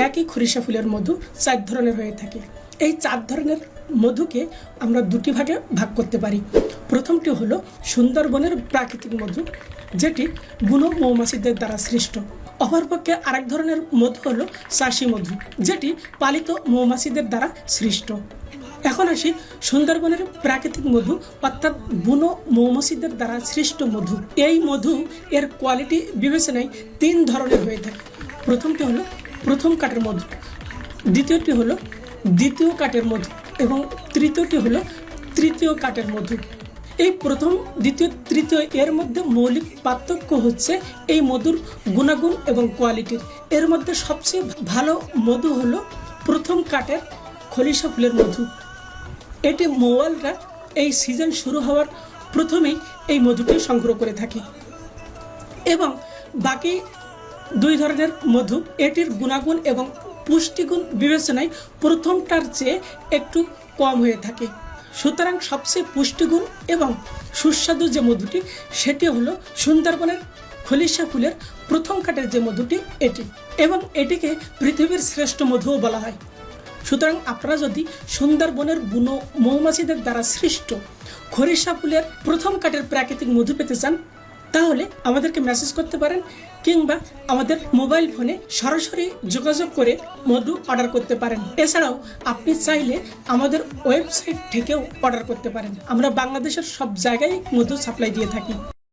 একই খরিশা ফুলের মধু 4 ধরনের হয়ে থাকে। এই 4 ধরনের মধুকে আমরা দুটি ভাগে ভাগ করতে পারি। প্রথমটি হলো সুন্দরবনের প্রাকৃতিক মধু, যেটি বুনো মৌমাছিদের দ্বারা সৃষ্ট। অপরপক্ষে আরেক ধরনের মধু হলো চাষি মধু, যেটি পালিত মৌমাছিদের দ্বারা সৃষ্ট। এখন আসি সুন্দরবনের প্রাকৃতিক মধু, অর্থাৎ বুনো মৌমাছিদের দ্বারা সৃষ্ট মধু। এই মধু এর কোয়ালিটি বিবেচনায় 3 ধরনের হয়ে থাকে। প্রথমটি হলো প্রথম কাঠের মধু, দ্বিতীয়টি হলো দ্বিতীয় কাঠের মধু এবং তৃতীয়টি হলো তৃতীয় কাঠের মধু। এই প্রথম, দ্বিতীয়, তৃতীয় এর মধ্যে মৌলিক পার্থক্য হচ্ছে এই মধুর গুণাগুণ এবং কোয়ালিটির। এর মধ্যে সবচেয়ে ভালো মধু হলো প্রথম কাঠের খলিশা ফুলের মধু। এটি মৌয়ালরা এই সিজন শুরু হওয়ার প্রথমেই এই মধুটি সংগ্রহ করে থাকে এবং বাকি 2 ধরনের মধু এটির গুণাগুণ এবং পুষ্টিগুণ বিবেচনায় প্রথমটার চেয়ে একটু কম হয়ে থাকে। সুতরাং সবচেয়ে পুষ্টিগুণ এবং সুস্বাদু যে মধুটি সেটি হলো সুন্দরবনের খলিশা ফুলের প্রথম কাঠের যে মধুটি এটি, এবং এটিকে পৃথিবীর শ্রেষ্ঠ মধুও বলা হয়। সুতরাং আপনারা যদি সুন্দরবনের বুনো মৌমাছিদের দ্বারা সৃষ্ট খরিশা ফুলের প্রথম কাঠের প্রাকৃতিক মধু পেতে চান, তাহলে আমাদেরকে মেসেজ করতে পারেন কিংবা আমাদের মোবাইল ফোনে সরাসরি যোগাযোগ করে মধু অর্ডার করতে পারেন। এছাড়াও আপনি চাইলে আমাদের ওয়েবসাইট থেকেও অর্ডার করতে পারেন। আমরা বাংলাদেশের সব জায়গায় মধু সাপ্লাই দিয়ে থাকি।